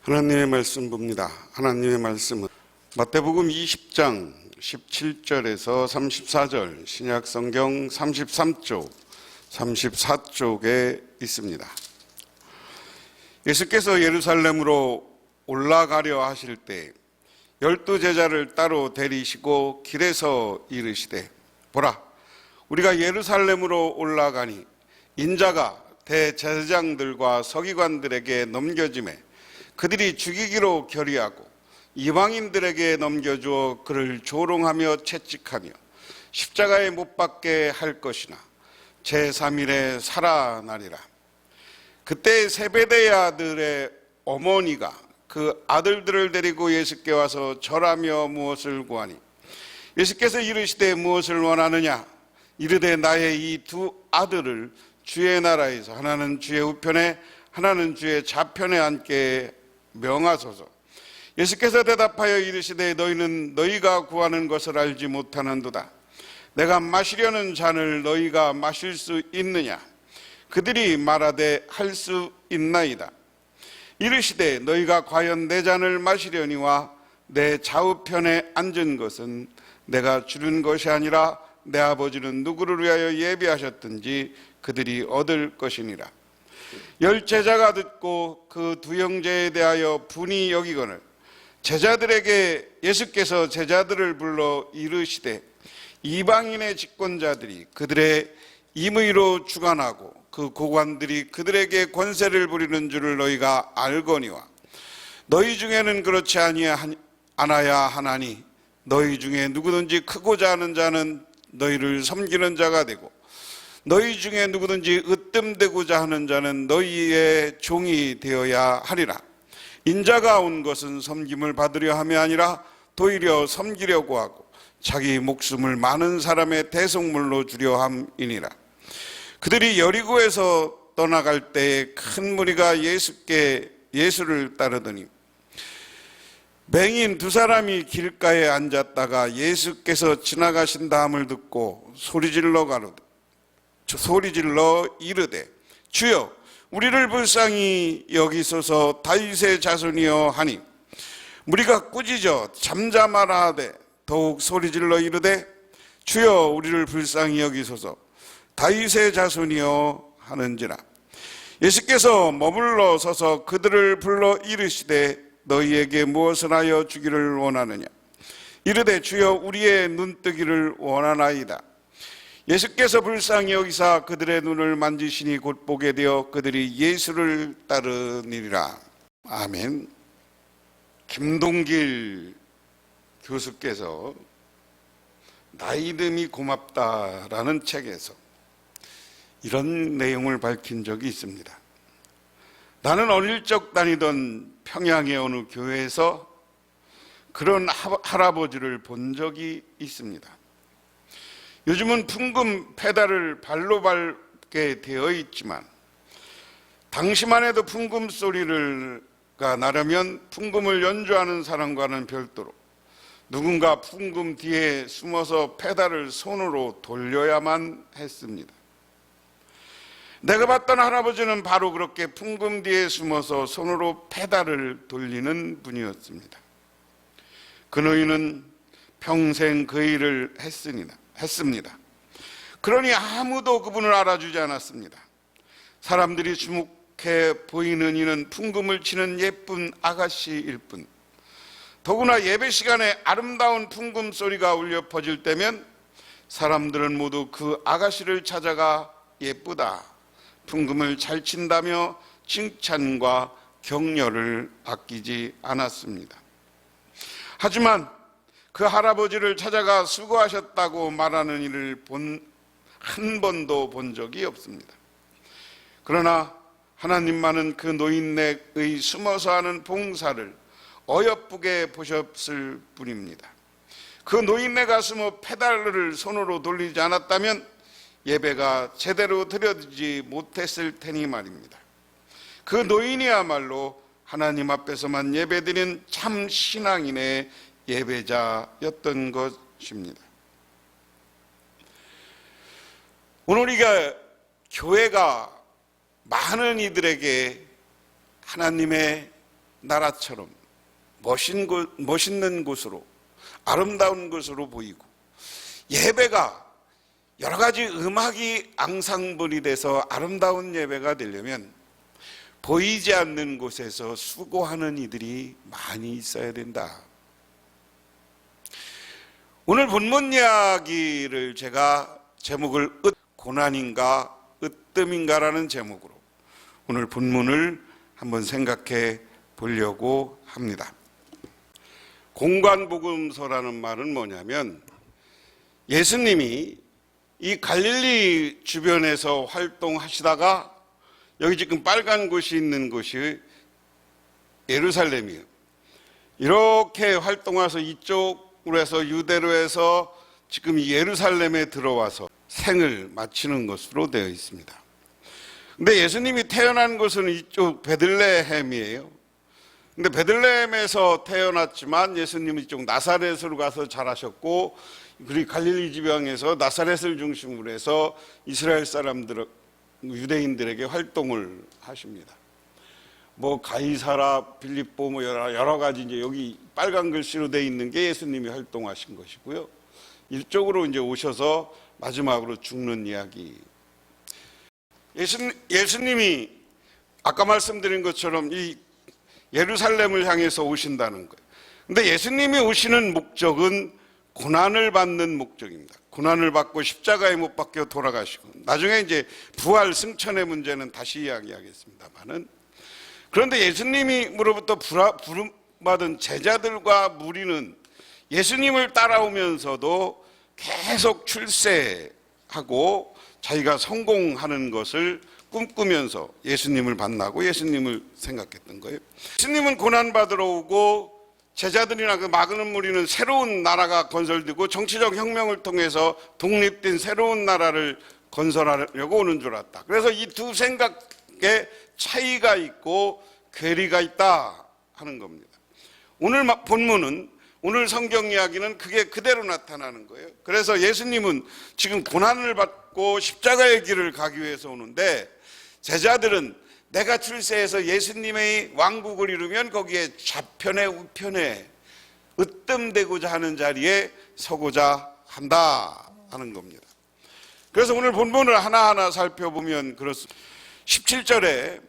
하나님의 말씀 봅니다. 하나님의 말씀은 마태복음 20장 17절에서 34절, 신약성경 33쪽, 34쪽에 있습니다. 예수께서 예루살렘으로 올라가려 하실 때 12제자를 따로 데리시고 길에서 이르시되, 보라, 우리가 예루살렘으로 올라가니 인자가 대제사장들과 서기관들에게 넘겨지매 그들이 죽이기로 결의하고 이방인들에게 넘겨주어 그를 조롱하며 채찍하며 십자가에 못 박게 할 것이나 제3일에 살아나리라. 그때 세베대의 아들의 어머니가 그 아들들을 데리고 예수께 와서 절하며 무엇을 구하니, 예수께서 이르시되 무엇을 원하느냐? 이르되 나의 이 두 아들을 주의 나라에서 하나는 주의 우편에 하나는 주의 좌편에 앉게 명하소서. 예수께서 대답하여 이르시되 너희는 너희가 구하는 것을 알지 못하는도다. 내가 마시려는 잔을 너희가 마실 수 있느냐? 그들이 말하되 할 수 있나이다. 이르시되 너희가 과연 내 잔을 마시려니와 내 좌우편에 앉은 것은 내가 주는 것이 아니라 내 아버지는 누구를 위하여 예비하셨든지 그들이 얻을 것이니라. 열 제자가 듣고 그 두 형제에 대하여 분이 여기거늘 제자들에게 예수께서 제자들을 불러 이르시되, 이방인의 집권자들이 그들의 임의로 주관하고 그 고관들이 그들에게 권세를 부리는 줄을 너희가 알거니와 너희 중에는 그렇지 않아야 하나니, 너희 중에 누구든지 크고자 하는 자는 너희를 섬기는 자가 되고 너희 중에 누구든지 으뜸되고자 하는 자는 너희의 종이 되어야 하리라. 인자가 온 것은 섬김을 받으려 함이 아니라 도리어 섬기려고 하고 자기 목숨을 많은 사람의 대속물로 주려 함이니라. 그들이 여리고에서 떠나갈 때에 큰 무리가 예수를 따르더니 맹인 두 사람이 길가에 앉았다가 예수께서 지나가신 다음을 듣고 소리질러 이르되, 주여 우리를 불쌍히 여기소서 다윗의 자손이여 하니, 무리가 꾸짖어 잠잠하라 하되 더욱 소리질러 이르되, 주여 우리를 불쌍히 여기소서 다윗의 자손이여 하는지라. 예수께서 머물러 서서 그들을 불러 이르시되 너희에게 무엇을 하여 주기를 원하느냐? 이르되 주여 우리의 눈뜨기를 원하나이다. 예수께서 불쌍히 여기사 그들의 눈을 만지시니 곧 보게 되어 그들이 예수를 따르니라. 아멘. 김동길 교수께서 나이듦이 고맙다라는 책에서 이런 내용을 밝힌 적이 있습니다. 나는 어릴 적 다니던 평양의 어느 교회에서 그런 할아버지를 본 적이 있습니다. 요즘은 풍금 페달을 발로 밟게 되어 있지만 당시만 해도 풍금 소리가 나려면 풍금을 연주하는 사람과는 별도로 누군가 풍금 뒤에 숨어서 페달을 손으로 돌려야만 했습니다. 내가 봤던 할아버지는 바로 그렇게 풍금 뒤에 숨어서 손으로 페달을 돌리는 분이었습니다. 그 노인은 평생 그 일을 했습니다. 그러니 아무도 그분을 알아주지 않았습니다. 사람들이 주목해 보이는 이는 풍금을 치는 예쁜 아가씨일 뿐, 더구나 예배 시간에 아름다운 풍금 소리가 울려 퍼질 때면 사람들은 모두 그 아가씨를 찾아가 예쁘다, 풍금을 잘 친다며 칭찬과 격려를 아끼지 않았습니다. 하지만 그 할아버지를 찾아가 수고하셨다고 말하는 일을 한 번도 본 적이 없습니다. 그러나 하나님만은 그 노인네의 숨어서 하는 봉사를 어여쁘게 보셨을 뿐입니다. 그 노인네가 숨어 페달을 손으로 돌리지 않았다면 예배가 제대로 드려지지 못했을 테니 말입니다. 그 노인이야말로 하나님 앞에서만 예배드린 참 신앙인의 예배자였던 것입니다. 오늘 우리가 교회가 많은 이들에게 하나님의 나라처럼 멋있는 곳으로, 아름다운 곳으로 보이고, 예배가 여러 가지 음악이 앙상블이 돼서 아름다운 예배가 되려면 보이지 않는 곳에서 수고하는 이들이 많이 있어야 된다. 오늘 본문 이야기를 제가 제목을 고난인가 으뜸인가라는 제목으로 오늘 본문을 한번 생각해 보려고 합니다. 공관복음서라는 말은 뭐냐면, 예수님이 이 갈릴리 주변에서 활동하시다가 여기 지금 빨간 곳이 있는 곳이 예루살렘이에요. 이렇게 활동해서 이쪽으로 해서 유대로 해서 지금 예루살렘에 들어와서 생을 마치는 것으로 되어 있습니다. 근데 예수님이 태어난 곳은 이쪽 베들레헴이에요. 근데 베들레헴에서 태어났지만 예수님은 이쪽 나사렛으로 가서 자라셨고, 그리고 갈릴리 지방에서 나사렛을 중심으로 해서 이스라엘 사람들, 유대인들에게 활동을 하십니다. 뭐 가이사라, 빌립보, 뭐 여러 가지 이제 여기 빨간 글씨로 되어 있는 게 예수님이 활동하신 것이고요. 이쪽으로 이제 오셔서 마지막으로 죽는 이야기. 예수님이 아까 말씀드린 것처럼 이 예루살렘을 향해서 오신다는 거예요. 근데 예수님이 오시는 목적은 고난을 받는 목적입니다. 고난을 받고 십자가에 못 박혀 돌아가시고, 나중에 이제 부활 승천의 문제는 다시 이야기하겠습니다만은, 그런데 예수님으로부터 부름받은 제자들과 무리는 예수님을 따라오면서도 계속 출세하고 자기가 성공하는 것을 꿈꾸면서 예수님을 만나고 예수님을 생각했던 거예요. 예수님은 고난받으러 오고 제자들이나 그 많은 무리는 새로운 나라가 건설되고 정치적 혁명을 통해서 독립된 새로운 나라를 건설하려고 오는 줄 알았다. 그래서 이 두 생각에 차이가 있고 괴리가 있다 하는 겁니다. 오늘 본문은, 오늘 성경 이야기는 그게 그대로 나타나는 거예요. 그래서 예수님은 지금 고난을 받고 십자가의 길을 가기 위해서 오는데, 제자들은 내가 출세해서 예수님의 왕국을 이루면 거기에 좌편에 우편에 으뜸되고자 하는 자리에 서고자 한다 하는 겁니다. 그래서 오늘 본문을 하나하나 살펴보면 그렇습니다. 17절에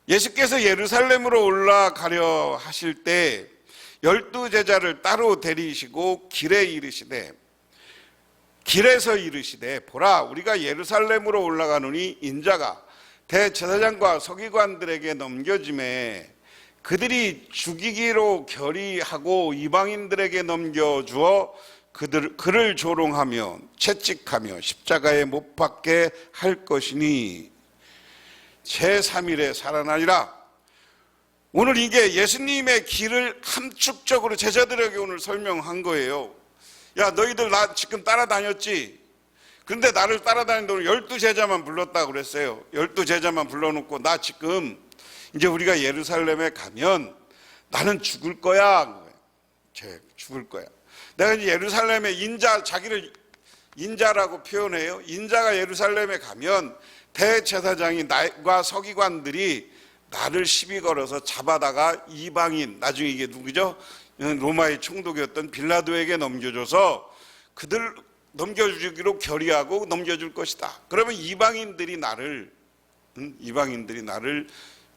예수께서 예루살렘으로 올라가려 하실 때 12 제자를 따로 데리시고 길에서 이르시되 보라, 우리가 예루살렘으로 올라가노니 인자가 대제사장과 서기관들에게 넘겨짐에 그들이 죽이기로 결의하고 이방인들에게 넘겨주어 그를 조롱하며 채찍하며 십자가에 못 박게 할 것이니 제3일에 살아나리라. 오늘 이게 예수님의 길을 함축적으로 제자들에게 오늘 설명한 거예요. 야, 너희들 나 지금 따라다녔지? 근데 나를 따라다니는 12 제자만 불렀다고 그랬어요. 12 제자만 불러놓고 나 지금 이제 우리가 예루살렘에 가면 나는 죽을 거야. 죽을 거야. 내가 이제 예루살렘에 자기를 인자라고 표현해요. 인자가 예루살렘에 가면 대제사장이 나과 서기관들이 나를 시비 걸어서 잡아다가 이방인, 나중에 이게 누구죠? 로마의 총독이었던 빌라도에게 넘겨줘서 그들 넘겨주기로 결의하고 넘겨줄 것이다. 그러면 이방인들이 나를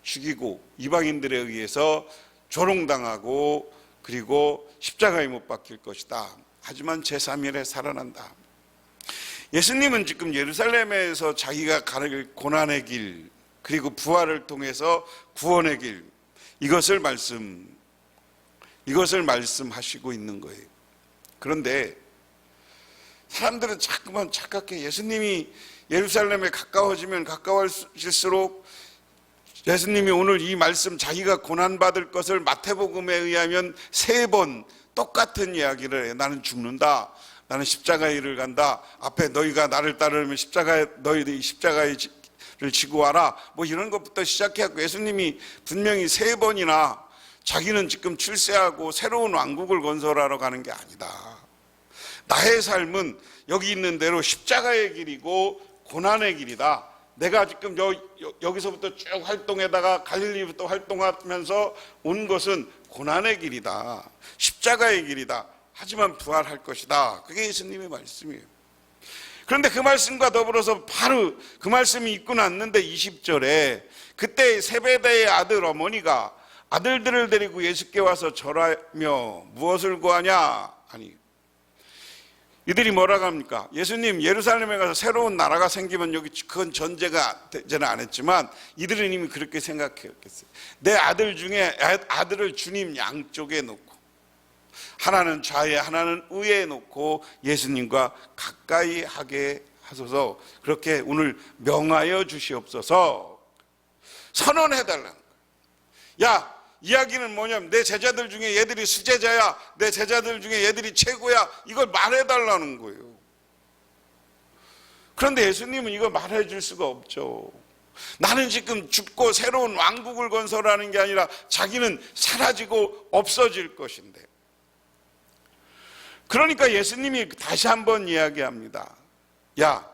죽이고 이방인들에 의해서 조롱당하고 그리고 십자가에 못 박힐 것이다. 하지만 제3일에 살아난다. 예수님은 지금 예루살렘에서 자기가 가는 고난의 길, 그리고 부활을 통해서 구원의 길, 이것을 말씀하시고 있는 거예요. 그런데 사람들은 자꾸만 착각해. 예수님이 예루살렘에 가까워지면 가까워질수록 예수님이 오늘 이 말씀, 자기가 고난받을 것을 마태복음에 의하면 3번 똑같은 이야기를 해. 나는 죽는다. 나는 십자가의 일을 간다. 앞에 너희가 나를 따르면 너희들이 십자가를 지고 와라. 뭐 이런 것부터 시작해갖고 예수님이 분명히 3번이나 자기는 지금 출세하고 새로운 왕국을 건설하러 가는 게 아니다. 나의 삶은 여기 있는 대로 십자가의 길이고 고난의 길이다. 내가 지금 여기서부터 쭉 활동에다가 갈릴리부터 활동하면서 온 것은 고난의 길이다, 십자가의 길이다, 하지만 부활할 것이다. 그게 예수님의 말씀이에요. 그런데 그 말씀과 더불어서 바로 그 말씀이 있고 났는데 20절에 그때 세베대의 아들 어머니가 아들들을 데리고 예수께 와서 절하며 무엇을 구하냐 하니, 이들이 뭐라고 합니까? 예수님, 예루살렘에 가서 새로운 나라가 생기면 여기 그건 전제가 되지는 않았지만 이들은 이미 그렇게 생각했겠어요. 내 아들 중에 아들을 주님 양쪽에 놓고, 하나는 좌에 하나는 우에 놓고 예수님과 가까이 하게 하소서, 그렇게 오늘 명하여 주시옵소서 선언해달라는 거예요. 야, 이야기는 뭐냐면 내 제자들 중에 얘들이 수제자야, 내 제자들 중에 얘들이 최고야, 이걸 말해달라는 거예요. 그런데 예수님은 이거 말해줄 수가 없죠. 나는 지금 죽고 새로운 왕국을 건설하는 게 아니라 자기는 사라지고 없어질 것인데. 그러니까 예수님이 다시 한번 이야기합니다. 야,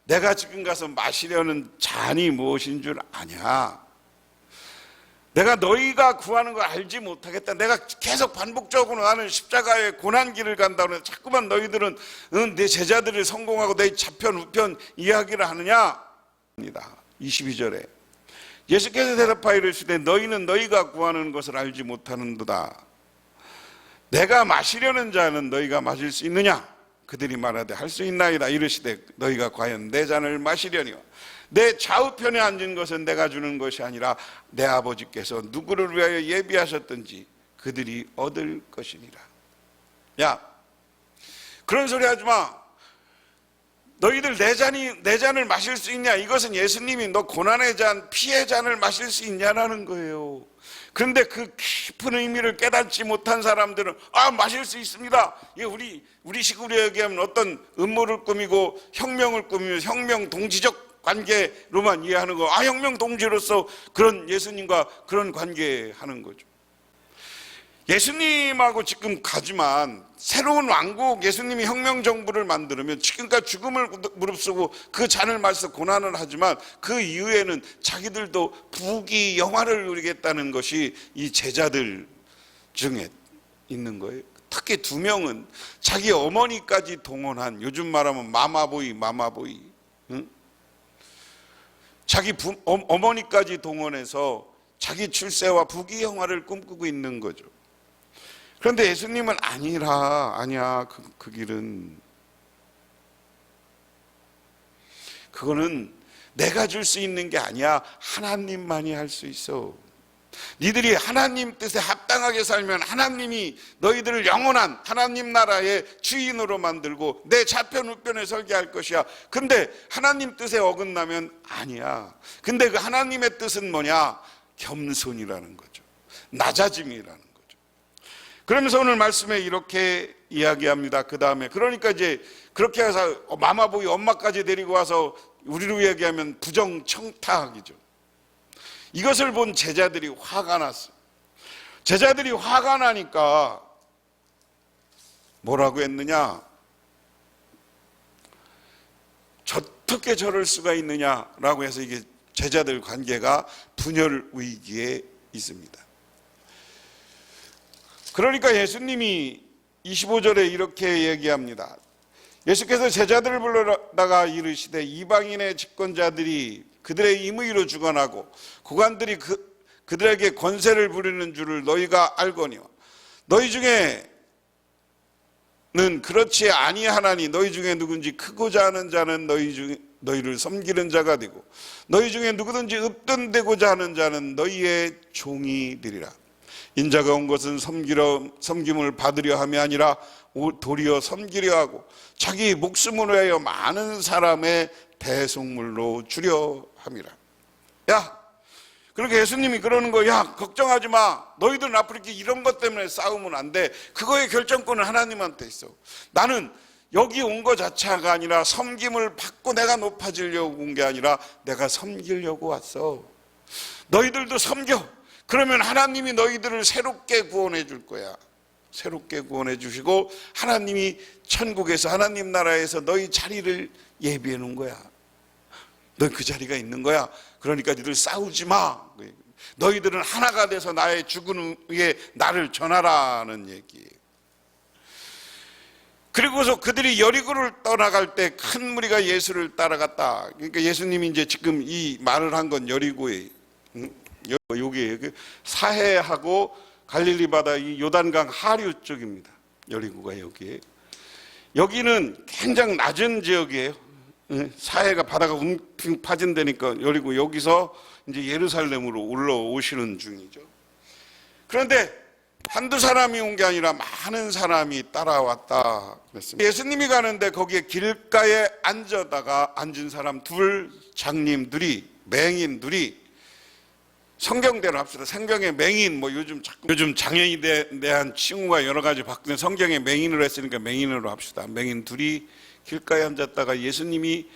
내가 지금 가서 마시려는 잔이 무엇인 줄 아냐? 내가 너희가 구하는 걸 알지 못하겠다. 내가 계속 반복적으로 나는 십자가의 고난길을 간다고 해서 자꾸만 너희들은 내 제자들이 성공하고 내 좌편 우편 이야기를 하느냐? 22절에 예수께서 대답하여 이르시되 너희는 너희가 구하는 것을 알지 못하는도다. 내가 마시려는 잔은 너희가 마실 수 있느냐? 그들이 말하되 할 수 있나이다. 이르시되 너희가 과연 내 잔을 마시려니와 내 좌우편에 앉은 것은 내가 주는 것이 아니라 내 아버지께서 누구를 위하여 예비하셨든지 그들이 얻을 것이니라. 야, 그런 소리 하지 마. 너희들 내 잔을 마실 수 있냐? 이것은 예수님이 너 고난의 잔, 피의 잔을 마실 수 있냐라는 거예요. 그런데 그 깊은 의미를 깨닫지 못한 사람들은 마실 수 있습니다. 이게 우리 식으로 얘기하면 어떤 음모를 꾸미고 혁명을 꾸미며 혁명 동지적 관계로만 이해하는 거. 혁명 동지로서 그런 예수님과 그런 관계하는 거죠. 예수님하고 지금 가지만 새로운 왕국, 예수님이 혁명 정부를 만들면 지금까지 죽음을 무릅쓰고 그 잔을 마셔서 고난을 하지만 그 이후에는 자기들도 부귀 영화를 누리겠다는 것이 이 제자들 중에 있는 거예요. 특히 2명은 자기 어머니까지 동원한, 요즘 말하면 마마보이, 응? 자기 어머니까지 동원해서 자기 출세와 부귀 영화를 꿈꾸고 있는 거죠. 그런데 예수님은 아니야. 그 길은, 그거는 내가 줄 수 있는 게 아니야. 하나님만이 할 수 있어. 니들이 하나님 뜻에 합당하게 살면 하나님이 너희들을 영원한 하나님 나라의 주인으로 만들고 내 좌편 우편에 설계 할 것이야. 근데 하나님 뜻에 어긋나면 아니야. 근데 그 하나님의 뜻은 뭐냐? 겸손이라는 거죠. 낮아짐이라는 거죠. 그러면서 오늘 말씀에 이렇게 이야기합니다. 그 다음에 그러니까 이제 그렇게 해서 마마보이 엄마까지 데리고 와서 우리로 얘기하면 부정청탁이죠. 이것을 본 제자들이 화가 났어요. 제자들이 화가 나니까 뭐라고 했느냐? 어떻게 저럴 수가 있느냐라고 해서 이게 제자들 관계가 분열 위기에 있습니다. 그러니까 예수님이 25절에 이렇게 얘기합니다. 예수께서 제자들을 불러다가 이르시되 이방인의 집권자들이 그들의 임의로 주관하고 고관들이 그들에게 권세를 부리는 줄을 너희가 알거니와 너희 중에는 그렇지 아니하나니 너희 중에 누군지 크고자 하는 자는 너희를 섬기는 자가 되고 너희 중에 누구든지 읍든대고자 하는 자는 너희의 종이 되리라. 인자가 온 것은 섬김을 받으려 함이 아니라 도리어 섬기려 하고 자기 목숨을 위하여 많은 사람의 대속물로 주려 함이라. 야, 그렇게 예수님이 그러는 거, 야, 걱정하지 마. 너희들은 앞으로 이런 것 때문에 싸우면 안 돼. 그거의 결정권은 하나님한테 있어. 나는 여기 온 거 자체가 아니라 섬김을 받고 내가 높아지려고 온 게 아니라 내가 섬기려고 왔어. 너희들도 섬겨. 그러면 하나님이 너희들을 새롭게 구원해 줄 거야. 새롭게 구원해 주시고 하나님이 천국에서, 하나님 나라에서 너희 자리를 예비해 놓은 거야. 넌 그 자리가 있는 거야. 그러니까 너희들 싸우지 마. 너희들은 하나가 돼서 나의 죽은 후에 나를 전하라는 얘기예요. 그리고서 그들이 여리고를 떠나갈 때 큰 무리가 예수를 따라갔다. 그러니까 예수님이 이제 지금 이 말을 한 건 여리고에, 여기에 사해하고 갈릴리 바다 이 요단강 하류 쪽입니다. 여리고가 여기에. 여기는 굉장히 낮은 지역이에요. 사해가 바다가 웅平 파진 데니까 여리고 여기서 이제 예루살렘으로 올라오시는 중이죠. 그런데 한두 사람이 온 게 아니라 많은 사람이 따라왔다 그랬습니다. 예수님이 가는데 거기에 길가에 앉은 사람 둘, 장님들이, 맹인들이, 성경대로 합시다. 성경에 맹인, 요즘 장애인에 대한 칭호가 여러 가지 바뀌는 성경에 맹인으로 했으니까 맹인으로 합시다. 맹인 둘이 길가에 앉았다가 예수님이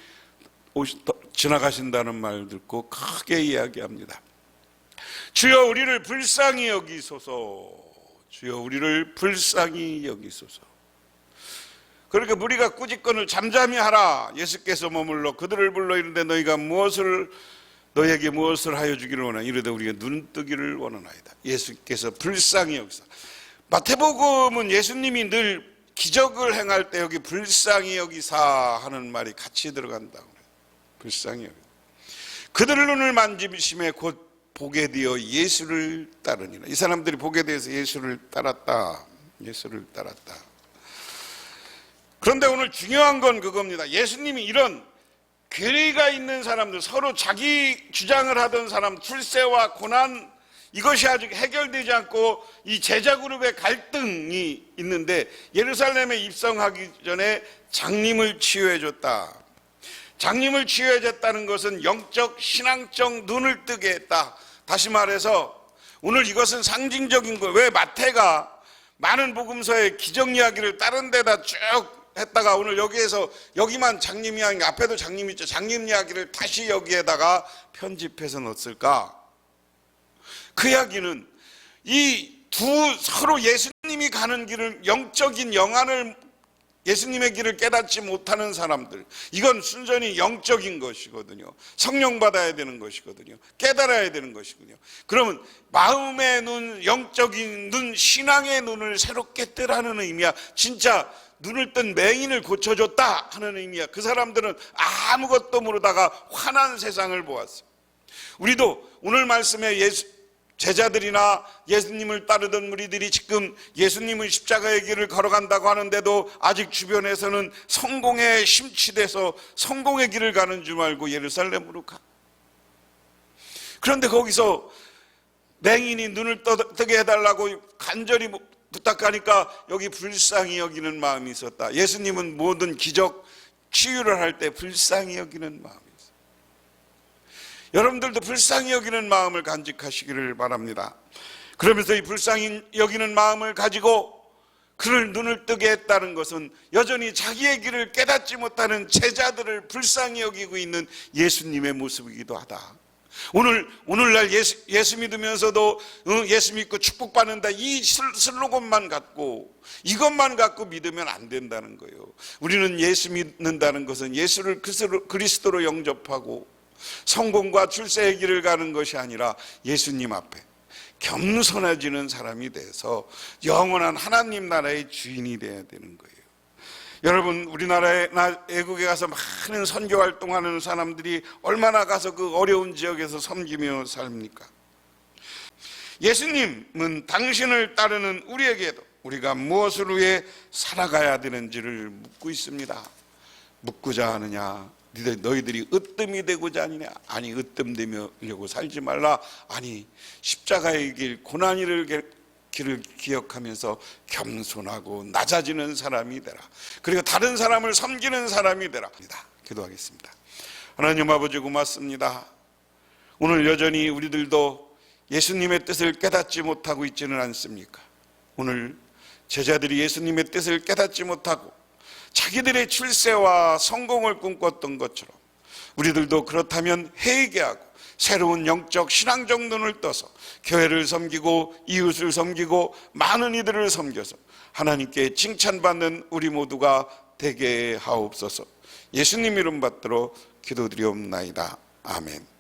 지나가신다는 말 듣고 크게 이야기합니다. 주여 우리를 불쌍히 여기소서. 주여 우리를 불쌍히 여기소서. 그렇게 무리가 꾸짖건을 잠잠히 하라. 예수께서 머물러 그들을 불러 이르되 너에게 무엇을 하여 주기를 원하나. 이르되 우리가 눈뜨기를 원하나이다. 예수께서 불쌍히 여기사. 마태복음은 예수님이 늘 기적을 행할 때 여기 불쌍히 여기사 하는 말이 같이 들어간다고 그래요. 불쌍히 여기사. 그들을 눈을 만지심에 곧 보게 되어 예수를 따르니라. 이 사람들이 보게 되어서 예수를 따랐다. 예수를 따랐다. 그런데 오늘 중요한 건 그겁니다. 예수님이 이런 괴리가 있는 사람들, 서로 자기 주장을 하던 사람, 출세와 고난, 이것이 아직 해결되지 않고 이 제자 그룹의 갈등이 있는데 예루살렘에 입성하기 전에 장님을 치유해 줬다. 장님을 치유해 줬다는 것은 영적 신앙적 눈을 뜨게 했다. 다시 말해서 오늘 이것은 상징적인 거예요. 왜 마태가 많은 복음서의 기적 이야기를 다른 데다 쭉 했다가 오늘 여기만 장님 이야기, 앞에도 장님 있죠. 장님 이야기를 다시 여기에다가 편집해서 넣었을까? 그 이야기는 이 두 서로 예수님이 가는 길을, 영적인 영안을, 예수님의 길을 깨닫지 못하는 사람들, 이건 순전히 영적인 것이거든요. 성령 받아야 되는 것이거든요. 깨달아야 되는 것이거든요. 그러면 마음의 눈, 영적인 눈, 신앙의 눈을 새롭게 뜨라는 의미야. 진짜 눈을 뜬 맹인을 고쳐줬다 하는 의미야. 그 사람들은 아무것도 모르다가 환한 세상을 보았어요. 우리도 오늘 말씀에 제자들이나 예수님을 따르던 무리들이 지금 예수님의 십자가의 길을 걸어간다고 하는데도 아직 주변에서는 성공에 심취돼서 성공의 길을 가는 줄 알고 예루살렘으로 가. 그런데 거기서 맹인이 눈을 뜨게 해달라고 간절히 부탁하니까 여기 불쌍히 여기는 마음이 있었다. 예수님은 모든 기적 치유를 할 때 불쌍히 여기는 마음이 있어요. 여러분들도 불쌍히 여기는 마음을 간직하시기를 바랍니다. 그러면서 이 불쌍히 여기는 마음을 가지고 그를 눈을 뜨게 했다는 것은 여전히 자기의 길을 깨닫지 못하는 제자들을 불쌍히 여기고 있는 예수님의 모습이기도 하다. 오늘날 예수 믿으면서도 예수 믿고 축복받는다, 이 슬로건만 갖고, 이것만 갖고 믿으면 안 된다는 거예요. 우리는 예수 믿는다는 것은 예수를 그리스도로 영접하고 성공과 출세의 길을 가는 것이 아니라 예수님 앞에 겸손해지는 사람이 돼서 영원한 하나님 나라의 주인이 되어야 되는 거예요. 여러분, 우리나라에, 외국에 가서 많은 선교 활동하는 사람들이 얼마나 가서 그 어려운 지역에서 섬기며 삽니까? 예수님은 당신을 따르는 우리에게도 우리가 무엇을 위해 살아가야 되는지를 묻고 있습니다. 묻고자 하느냐? 너희들이 으뜸이 되고자 하느냐? 아니, 으뜸되려고 살지 말라. 아니, 십자가의 길, 고난이를 길을 기억하면서 겸손하고 낮아지는 사람이 되라. 그리고 다른 사람을 섬기는 사람이 되라. 기도하겠습니다. 하나님 아버지, 고맙습니다. 오늘 여전히 우리들도 예수님의 뜻을 깨닫지 못하고 있지는 않습니까? 오늘 제자들이 예수님의 뜻을 깨닫지 못하고 자기들의 출세와 성공을 꿈꿨던 것처럼 우리들도 그렇다면 회개하고 새로운 영적 신앙적 눈을 떠서 교회를 섬기고 이웃을 섬기고 많은 이들을 섬겨서 하나님께 칭찬받는 우리 모두가 되게 하옵소서. 예수님 이름 받들어 기도드리옵나이다. 아멘.